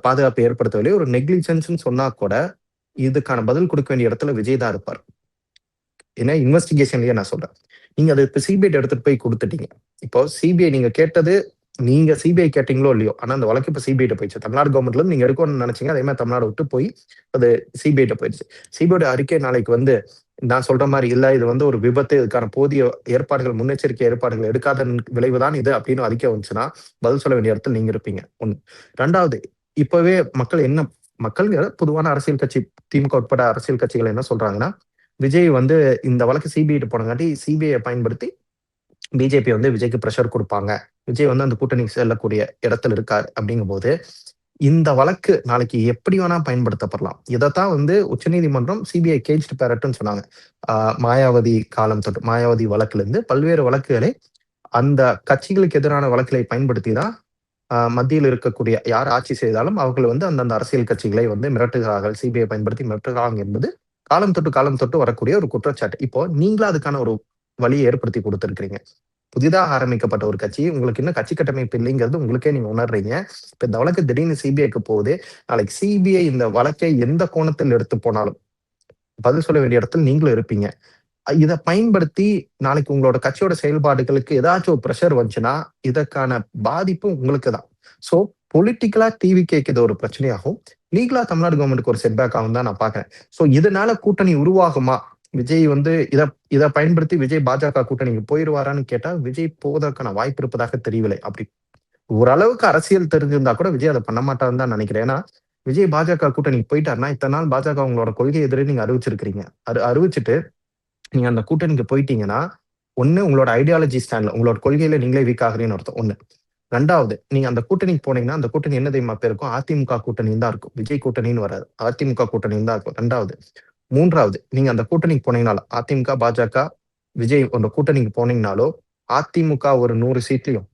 பாதுகாப்பு ஏற்படுத்தவில்லை, ஒரு நெக்லிஜென்ஸ் சொன்னா கூட இதுக்கான பதில் கொடுக்க வேண்டிய இடத்துல விஜய் தான் இருப்பார். ஏன்னா இன்வெஸ்டிகேஷன்லயே நான் சொல்றேன். நீங்க அது இப்ப சிபிஐ எடுத்துட்டு போய் கொடுத்துட்டீங்க. இப்போ சிபிஐ நீங்க கேட்டது, நீங்க சிபிஐ கேட்டீங்களோ இல்லையோ, ஆனா அந்த வழக்கு இப்ப சிபிஐ போயிடுச்சு. தமிழ்நாடு கவர்மெண்ட்ல இருந்து நீங்க எடுக்கணும்னு நினைச்சீங்க, அதே மாதிரி தமிழ்நாடு விட்டு போய் அது சிபிஐ போயிடுச்சு. சிபிஐ அறிக்கை நாளைக்கு வந்து நான் சொல்ற மாதிரி இல்ல, இது வந்து ஒரு விபத்து, இதுக்கான போதிய ஏற்பாடுகள், முன்னெச்சரிக்கை ஏற்பாடுகள் எடுக்காத விளைவுதான் இது அப்படின்னு அறிக்கை வந்துச்சுன்னா பதில் சொல்ல வேண்டிய இடத்துல நீங்க இருப்பீங்க. ஒண்ணு. ரெண்டாவது, இப்பவே மக்கள் பொதுவான அரசியல் கட்சி, திமுக உட்பட அரசியல் கட்சிகள் என்ன சொல்றாங்கன்னா, விஜய் வந்து இந்த வழக்கு சிபிஐ போனங்காட்டி சிபிஐ பயன்படுத்தி பிஜேபி வந்து விஜய்க்கு பிரஷர் கொடுப்பாங்க, விஜய் வந்து அந்த கூட்டணி செல்லக்கூடிய இடத்துல இருக்காரு அப்படிங்கும் போது இந்த வழக்கு நாளைக்கு எப்படி வேணா பயன்படுத்தப்படலாம். இதைத்தான் வந்து உச்சநீதிமன்றம் சிபிஐ கேஜ்டு பேரட்னு சொன்னாங்க. மாயாவதி காலம் தொட்டு, மாயாவதி வழக்குல இருந்து பல்வேறு வழக்குகளை அந்த கட்சிகளுக்கு எதிரான வழக்குகளை பயன்படுத்தி தான் மத்தியில் இருக்கக்கூடிய யார் ஆட்சி செய்தாலும் அவர்கள் வந்து அந்தந்த அரசியல் கட்சிகளை வந்து மிரட்டுகிறார்கள், சிபிஐ பயன்படுத்தி மிரட்டுகிறாங்க என்பது காலம் தொட்டு வரக்கூடிய ஒரு குற்றச்சாட்டு. இப்போ நீங்களும் அதுக்கான ஒரு வழியை ஏற்படுத்தி கொடுத்திருக்கிறீங்க. புதிதாக ஆரம்பிக்கப்பட்ட ஒரு கட்சி, உங்களுக்கு இன்னும் கட்சி கட்டமைப்பு இல்லைங்கிறது உங்களுக்கே நீங்க உணர்றீங்க. இப்ப இந்த வழக்கு திடீர்னு சிபிஐக்கு போகுது. நாளைக்கு சிபிஐ இந்த வழக்கை எந்த கோணத்தில் எடுத்து போனாலும் பதில் சொல்ல வேண்டிய இடத்துல நீங்களும் இருப்பீங்க. இதை பயன்படுத்தி நாளைக்கு உங்களோட கட்சியோட செயல்பாடுகளுக்கு ஏதாச்சும் ஒரு ப்ரெஷர் வந்துச்சுன்னா இதற்கான பாதிப்பு உங்களுக்கு தான். சோ பொலிட்டிக்கலா டிவிகேக்கு இது ஒரு பிரச்சனையாகும், லீகலா தமிழ்நாடு கவர்மெண்ட்டுக்கு ஒரு செட்பேக் ஆகும் தான் நான் பாக்குறேன். சோ இதனால கூட்டணி உருவாகுமா? விஜய் வந்து இதை பயன்படுத்தி விஜய் பாஜக கூட்டணிக்கு போயிடுவாரான்னு கேட்டா விஜய் போவதற்கான வாய்ப்பு இருப்பதாக தெரியவில்லை. அப்படி ஓரளவுக்கு அரசியல் தெரிஞ்சிருந்தா கூட விஜய் அதை பண்ண மாட்டாருன்னு தான் நினைக்கிறேன். ஏன்னா விஜய் பாஜக கூட்டணிக்கு போயிட்டாருன்னா இத்தனை நாள் பாஜக உங்களோட கொள்கை எதிரே நீங்க அறிவிச்சிருக்கிறீங்க. அறிவிச்சுட்டு நீங்க அந்த கூட்டணிக்கு போயிட்டீங்கன்னா ஒண்ணு உங்களோட ஐடியாலஜி ஸ்டாண்ட்ல, உங்களோட கொள்கையில நீங்களே வீக் ஆகுறீங்கன்னு அர்த்தம் ஒண்ணு. ரெண்டாவது, நீங்க அந்த கூட்டணிக்கு போனீங்கன்னா அந்த கூட்டணி என்ன தெரியுமா பேருக்கும்? அதிமுக கூட்டணின்னு தான் இருக்கும். விஜய் கூட்டணின்னு வராது, அதிமுக கூட்டணின்னு தான் இருக்கும். ரெண்டாவது. மூன்றாவது, நீங்க அந்த கூட்டணிக்கு போனீங்கனாலும் அதிமுக, பாஜக, விஜய் அந்த கூட்டணிக்கு போனீங்கனாலோ அதிமுக ஒரு 100 சீட்லயும்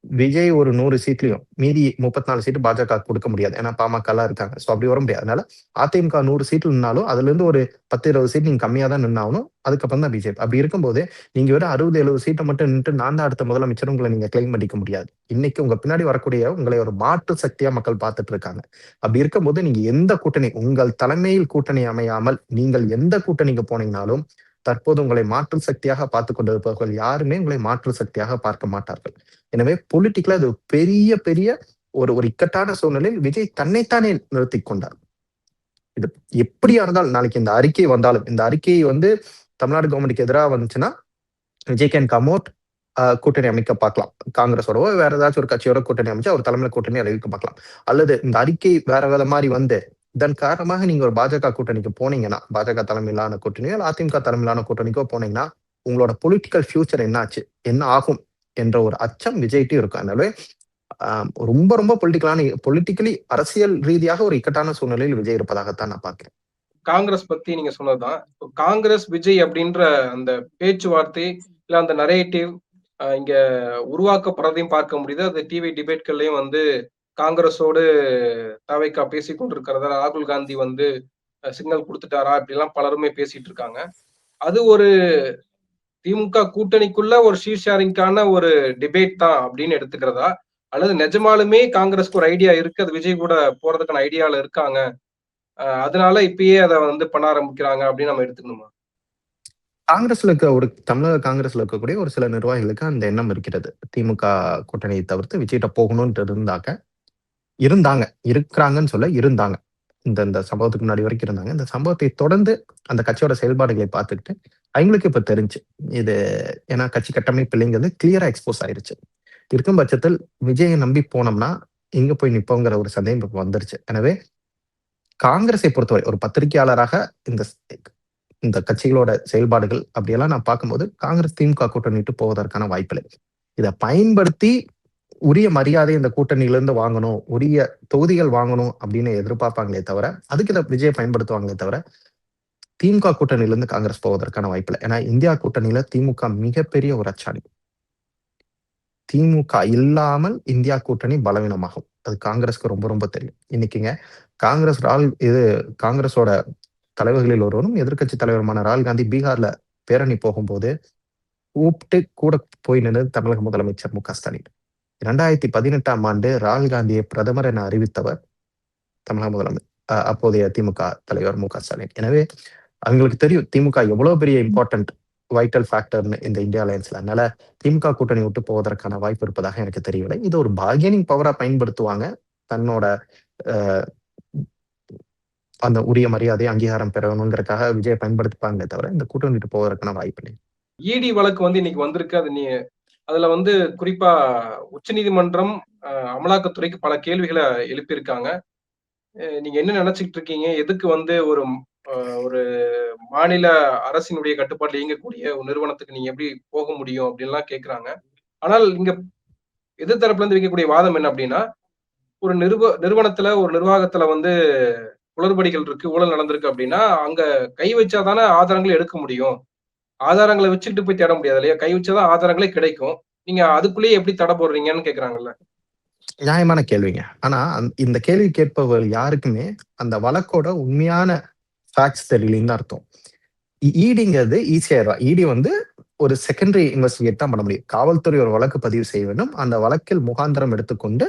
விஜய் ஒரு 100 சீட்லயும் மீதி 34 சீட்டு பாஜக கொடுக்க முடியாது. ஏன்னா பாமக எல்லாம் இருக்காங்க. சோ அப்படி வர முடியாது. அதனால அதிமுக 100 சீட்ல நின்னாலும் அதுல இருந்து ஒரு 10-20 சீட் நீங்க கம்மியா தான் நின்னாகணும். அதுக்கப்புறம் தான் பிஜேபி. அப்படி இருக்கும்போது நீங்க வெறும் 60-70 சீட்டை மட்டும் நின்று நான் தான் அடுத்த முதலமைச்சர் உங்களை நீங்க கிளைம் பண்ணிக்க முடியாது. இன்னைக்கு உங்க பின்னாடி வரக்கூடிய உங்களை ஒரு மாற்று சக்தியா மக்கள் பார்த்துட்டு இருக்காங்க. அப்படி இருக்கும்போது நீங்க எந்த கூட்டணி, உங்கள் தலைமையில் கூட்டணி அமையாமல் நீங்கள் எந்த கூட்டணிக்கு போனீங்கனாலும் தற்போது உங்களை மாற்று சக்தியாக பார்த்து கொண்டிருப்பவர்கள் யாருமே உங்களை மாற்று சக்தியாக பார்க்க மாட்டார்கள். எனவே பொலிட்டிக்கலா இது பெரிய பெரிய ஒரு இக்கட்டான சூழ்நிலையில் விஜய் தன்னைத்தானே நிறுத்தி கொண்டார். இது எப்படியா இருந்தாலும் நாளைக்கு இந்த அறிக்கை வந்தாலும் இந்த அறிக்கையை வந்து தமிழ்நாடு கவர்மெண்ட்டுக்கு எதிராக வந்துச்சுன்னா விஜய் கேன் கம் அவுட், கூட்டணி அமைக்க பார்க்கலாம். காங்கிரஸோடவோ வேற ஏதாச்சும் ஒரு கட்சியோட கூட்டணி அமைச்சு அவர் தலைமையில கூட்டணி அறிவிக்க பார்க்கலாம். அல்லது இந்த அறிக்கை வேற வித மாதிரி வந்து இதன் காரணமாக நீங்க ஒரு பாஜக கூட்டணிக்கு போனீங்கன்னா, பாஜக தலைமையிலான கூட்டணியோ இல்ல அதிமுக தலைமையிலான கூட்டணிக்கோ போனீங்கன்னா உங்களோட பொலிட்டிக்கல் ஃபியூச்சர் என்னாச்சு, என்ன ஆகும் என்ற ஒரு அச்சம் விஜய்ட்டு இருக்கும். அதனால ரொம்ப ரொம்ப பொலிட்டிக்கலி அரசியல் ரீதியாக ஒரு இக்கட்டான சூழ்நிலையில் விஜய் இருப்பதாகத்தான் நான் பார்க்கிறேன். காங்கிரஸ் பத்தி நீங்க சொன்னதுதான். காங்கிரஸ் விஜய் அப்படின்ற அந்த பேச்சுவார்த்தை இல்ல அந்த நரேட்டிவ் இங்க உருவாக்கப்படுறதையும் பார்க்க முடியுது. அது டிவி டிபேட்கள்லயும் வந்து காங்கிரஸோடு தாவேகா பேசிக் கொண்டிருக்கிறதா, ராகுல் காந்தி வந்து சிக்னல் கொடுத்துட்டாரா, இப்படிலாம் பலருமே பேசிட்டு இருக்காங்க. அது ஒரு திமுக கூட்டணிக்குள்ள ஒரு ஷீட் ஷேரிங்கான ஒரு டிபேட் தான் அப்படின்னு எடுத்துக்கிறதா, அல்லது நிஜமாலுமே காங்கிரஸ்க்கு ஒரு ஐடியா இருக்கு, அது விஜய் கூட போறதுக்கான ஐடியால இருக்காங்க, அதனால இப்பயே அதை வந்து பண்ண ஆரம்பிக்கிறாங்க அப்படின்னு நம்ம எடுத்துக்கணுமா? காங்கிரஸ்ல இருக்க தமிழக காங்கிரஸ்ல இருக்கக்கூடிய ஒரு சில நிர்வாகிகளுக்கு அந்த எண்ணம் இருக்கிறது. திமுக கூட்டணியை தவிர்த்து விஜய்கிட்ட போகணும்னு இருந்தாங்க, இருக்கிறாங்கன்னு சொல்ல இருந்தாங்க. இந்த சம்பவத்துக்கு முன்னாடி வரைக்கும் இருந்தாங்க. இந்த சம்பவத்தை தொடர்ந்து அந்த கட்சியோட செயல்பாடுகளை பார்த்துக்கிட்டு அவங்களுக்கு இப்ப தெரிஞ்சு இது, ஏன்னா கட்சி கட்டமைப்பு இல்லைங்கிறது கிளியரா எக்ஸ்போஸ் ஆயிருச்சு. இருக்கும் பட்சத்தில் விஜயை நம்பி போனோம்னா எங்க போய் நிப்போங்கிற ஒரு சந்தேகம் இப்ப வந்துருச்சு. எனவே காங்கிரஸை பொறுத்தவரை ஒரு பத்திரிகையாளராக இந்த இந்த கட்சிகளோட செயல்பாடுகள் அப்படியெல்லாம் நான் பார்க்கும்போது காங்கிரஸ் திமுக கூட்டணிட்டு போவதற்கான வாய்ப்பில்லை. இதை பயன்படுத்தி உரிய மரியாதை இந்த கூட்டணியிலிருந்து வாங்கணும், உரிய தொகுதிகள் வாங்கணும் அப்படின்னு எதிர்பார்ப்பாங்களே தவிர, அதுக்கு இதை விஜயை பயன்படுத்துவாங்களே தவிர திமுக கூட்டணியிலிருந்து காங்கிரஸ் போவதற்கான வாய்ப்பில்லை. ஏன்னா இந்தியா கூட்டணியில திமுக மிகப்பெரிய ஒரு அச்சாணி. திமுக இல்லாமல் இந்தியா கூட்டணி பலவீனமாகும். அது காங்கிரஸ்க்கு ரொம்ப ரொம்ப தெரியும். இன்னைக்குங்க காங்கிரஸோட தலைவர்களில் ஒருவரும் எதிர்கட்சி தலைவருமான ராகுல் காந்தி பீகார்ல பேரணி போகும்போது கூப்பிட்டு கூட போய் நின்று தமிழக முதலமைச்சர் மு க ஸ்டாலின். 2018ஆம் ஆண்டு ராகுல் காந்தியை பிரதமர் என அறிவித்தவர் தமிழக முதலமைச்சர் அப்போதைய திமுக தலைவர் மு க ஸ்டாலின். எனவே அவங்களுக்கு தெரியும் திமுக எவ்வளவு பெரிய இம்பார்ட்டன்ட் வைட்டல் ஃபேக்டர்னு இந்த இந்தியா அலையன்ஸ்ல. அதனால திமுக கூட்டணி விட்டு போவதற்கான வாய்ப்பு இருப்பதாக எனக்கு தெரியவில்லை. இது ஒரு பார்கெனிங் பவரா பயன்படுத்துவாங்க. தன்னோட அந்த உரிய மரியாதை அங்கீகாரம் பெறணுங்கிறதுக்காக விஜய் பயன்படுத்திப்பாங்களே தவிர இந்த கூட்டணி விட்டு போவதற்கான வாய்ப்பு இல்லை. இடி வழக்கு வந்து இன்னைக்கு வந்திருக்கு. அதுல வந்து குறிப்பா உச்சநீதிமன்றம் அமலாக்கத்துறைக்கு பல கேள்விகளை எழுப்பியிருக்காங்க. நீங்க என்ன நினைச்சுக்கிட்டு இருக்கீங்க? எதுக்கு வந்து ஒரு மாநில அரசினுடைய கட்டுப்பாட்டில் இயங்கக்கூடிய ஒரு நிறுவனத்துக்கு நீங்க எப்படி போக முடியும் அப்படின்லாம் கேட்கிறாங்க. ஆனால் இங்க எதிர்த்தரப்புல இருந்து வைக்கக்கூடிய வாதம் என்ன அப்படின்னா, ஒரு நிறுவனத்துல ஒரு நிர்வாகத்துல வந்து குளறுபடிகள் இருக்கு, ஊழல் நடந்திருக்கு அப்படின்னா அங்க கை வச்சாதானே ஆதாரங்களை எடுக்க முடியும். ஆதாரங்களை வச்சுட்டு போய் தேட முடியாது இல்லையா? கை வச்சாதான் ஆதாரங்களே கிடைக்கும். நீங்க அதுக்குள்ளேயே எப்படி தடை போடுறீங்கன்னு கேக்குறாங்கல்ல. நியாயமான கேள்விங்க. ஆனா இந்த கேள்வி கேட்பவர் யாருக்குமே அந்த வழக்கோட உண்மையான ஃபேக்ட்ஸ் தெரியலன்னு அர்த்தம். ஈடிங்கிறது ஈஸியா இடி வந்து ஒரு செகண்டரி இன்வெஸ்டிகேட் தான் பண்ண முடியும். காவல்துறை ஒரு வழக்கு பதிவு செய்ய வேண்டும். அந்த வழக்கில் முகாந்திரம் எடுத்துக்கொண்டு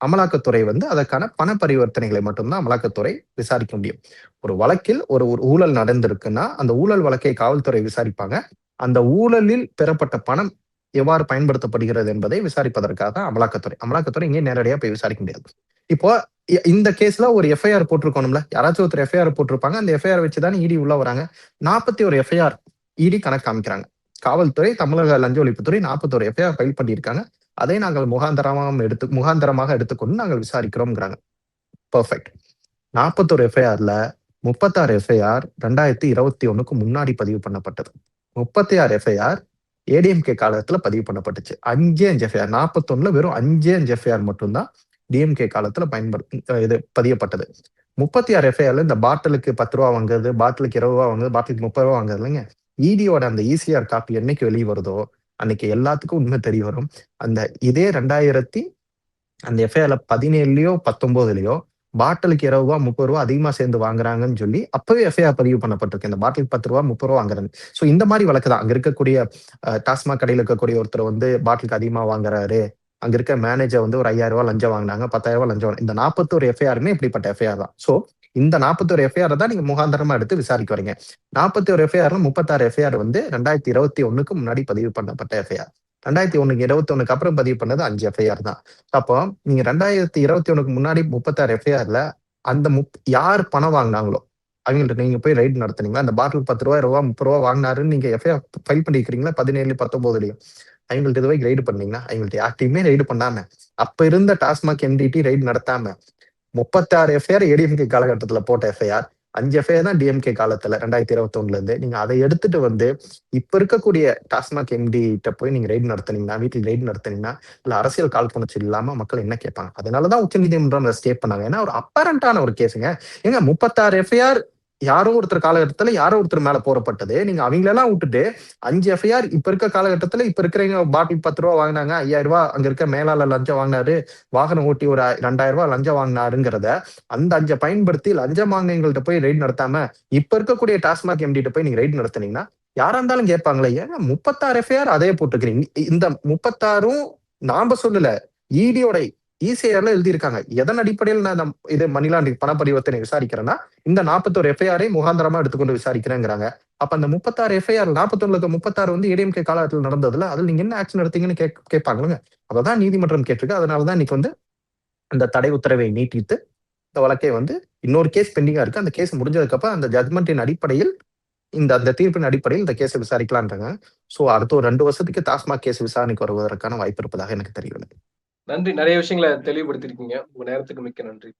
அமலாக்கத்துறை வந்து அதற்கான பண பரிவர்த்தனைகளை மட்டும்தான் அமலாக்கத்துறை விசாரிக்க முடியும். ஒரு வழக்கில் ஒரு ஊழல் நடந்திருக்குன்னா அந்த ஊழல் வழக்கை காவல்துறை விசாரிப்பாங்க. அந்த ஊழலில் பெறப்பட்ட பணம் எவ்வாறு பயன்படுத்தப்படுகிறது என்பதை விசாரிப்பதற்காக அமலாக்கத்துறை இங்கே நேரடியா போய் விசாரிக்க முடியாது. இப்போ இந்த கேஸ்ல ஒரு எஃப்ஐஆர் போட்டிருக்கணும்ல, யாராச்சும் ஒருத்தர் எஃப்ஐஆர் போட்டிருப்பாங்க. அந்த எஃப்ஐஆர் வச்சுதான் இடி உள்ள வராங்க. 41 எஃப்ஐஆர் இடி கணக்கு காமிக்கிறாங்க. காவல்துறை, தமிழக லஞ்ச ஒழிப்புத்துறை 41 எஃப்ஐஆர் ஃபைல் பண்ணியிருக்காங்க. அதை நாங்கள் முகாந்தரமாக எடுத்துக்கொண்டு நாங்கள் விசாரிக்கிறோம்ங்கிறாங்க. பெர்ஃபெக்ட். 41 எஃப்ஐஆர்ல 36 எஃப்ஐஆர் 2021க்கு முன்னாடி பதிவு பண்ணப்பட்டது. 36 எஃப்ஐஆர் ஏடிஎம்கே காலத்துல பதிவு பண்ணப்பட்டுச்சு. 5 எஃப்ஐஆர் 41ல வெறும் 5 எஃப்ஐஆர் மட்டும்தான் டிஎம்கே காலத்துல இது பதியப்பட்டது. 36 எஃப்ஐஆர்ல இந்த பாட்டிலுக்கு 10 ரூபா வாங்குறது, பாட்டிலுக்கு 20 ரூபா வாங்குறது, பாட்டிலுக்கு 30 ரூபா வாங்குறது இல்லைங்க. இடியோட அந்த ஈசிஆர் காப்பி என்னைக்கு வெளியே வருதோ அன்னைக்கு எல்லாத்துக்கும் உண்மை தெரிய வரும். இதே அந்த எஃப்ஐஆர்ல 17லயோ 19லயோ பாட்டிலுக்கு 20 ரூபா 30 ரூபா அதிகமா சேர்ந்து வாங்குறாங்கன்னு சொல்லி அப்பவே எஃப்ஐஆர் பதிவு பண்ணப்பட்டிருக்கு. இந்த பாட்டிலுக்கு 10 ரூபா 30 ரூபா வாங்குறாங்க. சோ இந்த மாதிரி வழக்கு தான். அங்க இருக்கக்கூடிய டாஸ்மாக் கடையில் இருக்கக்கூடிய ஒருத்தர் வந்து பாட்டிலுக்கு அதிகமா வாங்குறாரு, அங்க இருக்க மேனேஜர் வந்து ஒரு 5000 ரூபாய் லஞ்சம் வாங்கினாங்க, 10,000 ரூபாய் லஞ்சம். இந்த 41 எஃப்ஐஆருமே இப்படிப்பட்ட எஃப்ஐஆர் தான். சோ இந்த 41 எஃப்ஐஆர் தான் நீங்க முகாந்தரமா எடுத்து விசாரிக்க வரீங்க. 41 எஃப்ஐஆர்ல 36 எஃப்ஐஆர் வந்து 2021க்கு முன்னாடி பதிவு பண்ணப்பட்ட எஃப்ஐஆர். 2021க்கு அப்புறம் பதிவு பண்ணது 5 எஃப்ஐஆர் தான். அப்போ நீங்க 2021க்கு முன்னாடி 36 எஃப்ஐஆர்ல அந்த யார் பணம் வாங்கினாங்களோ அவங்கள்ட்ட நீங்க போய் ரைடு நடத்துனீங்களா? அந்த பாட்டில் ரூ. 10 ரூ. 30 வாங்கினாருன்னு நீங்க எஃப்ஐஆர் ஃபைல் பண்ணியிருக்கிறீங்களா? 17, 19லயும். அவங்கள்ட்ட இது வரைக்கும் ரைடு பண்ணீங்களா? அவங்கள்ட்ட யார்ட்டயுமே ரைடு பண்ணாம, அப்ப இருந்த டாஸ்மாக் எம்டிடி ரைடு நடத்தாம 36 எஃப்ஐஆர் ஏடிஎம்கே காலகட்டத்துல போட்ட எஃப்ஐஆர். 5 எஃப்ஐஆர் தான் டிஎம்கே காலத்துல 2021ல இருந்து. நீங்க அதை எடுத்துட்டு வந்து இப்ப இருக்கக்கூடிய டாஸ்மாக் எம்டி கிட்ட போய் நீங்க ரைடு நடத்துனீங்கன்னா, வீட்டுல ரைடு நடத்துனீங்கன்னா, இல்ல அரசியல் காழ்ப்புணர்ச்சி இல்லாம மக்கள் என்ன கேட்பாங்க? அதனாலதான் உச்சநீதிமன்றம் அதை ஸ்டே பண்ணாங்க. ஏன்னா ஒரு அப்பரண்டான ஒரு கேஸுங்க. ஏங்க 36 எஃப்ஐஆர் யாரோ ஒருத்தர் காலகட்டத்துல யாரோ ஒருத்தர் மேல போடப்பட்டது. நீங்க அவங்களெல்லாம் விட்டுட்டு 5 எஃப்ஐஆர் இப்ப இருக்க காலகட்டத்துல இப்ப இருக்கிறவங்க பாட்டில் ரூ. 10 வாங்கினாங்க, ரூ. 5000 அங்க இருக்க மேலாளர் லஞ்சம் வாங்கினாரு, வாகனம் ஓட்டி ஒரு ரூ. 2000 லஞ்சம் வாங்கினாருங்கிறத அந்த 5 பயன்படுத்தி லஞ்சம் வாங்கினவங்கள்ட்ட போய் ரைடு நடத்தாம இப்ப இருக்கக்கூடிய டாஸ்மாக் எம்டிட்ட போய் நீங்க ரைடு நடத்துனீங்கன்னா யாரா இருந்தாலும் கேட்பாங்களே, ஏங்க 36 எஃப்ஐஆர் அதே போட்டுக்கிறீங்க. இந்த 36ம் நாம சொல்லல, இடியோட இசிஐஆர்ல எழுதியிருக்காங்க. எதன் அடிப்படையில் நான் இது மணி லாண்டரிங் பண பரிவர்த்தனை விசாரிக்கிறேன்னா இந்த 41 எஃப்ஐஆரை முகாந்திரமா எடுத்துக்கொண்டு விசாரிக்கிறேங்கிறாங்க. அப்ப அந்த 36 எஃப்ஐஆர் 41க்கு 36 வந்து ஏடிஎம்கே காலகட்டத்தில் நடந்ததுல அதுல நீங்க என்ன ஆக்ஷன் எடுத்தீங்கன்னு கேட்பாங்களுங்க. அததான் நீதிமன்றம் கேட்டிருக்கு. அதனாலதான் இன்னைக்கு வந்து அந்த தடை உத்தரவை நீட்டித்து இந்த வழக்கை வந்து இன்னொரு கேஸ் பெண்டிங்கா இருக்கு. அந்த கேஸ் முடிஞ்சதுக்கு அப்புறம் அந்த ஜட்மெண்டின் அடிப்படையில் அந்த தீர்ப்பின் அடிப்படையில் இந்த கேஸை விசாரிக்கலான்றாங்க. சோ அடுத்த ஒரு 2 வருஷத்துக்கு டாஸ்மாக் கேஸ் விசாரணைக்கு வருவதற்கான வாய்ப்பு இருப்பதாக எனக்கு தெரியவில்லை. நன்றி. நிறைய விஷயங்களை தெளிவுபடுத்திருக்கீங்க. உங்க நேரத்துக்கு மிக்க நன்றி.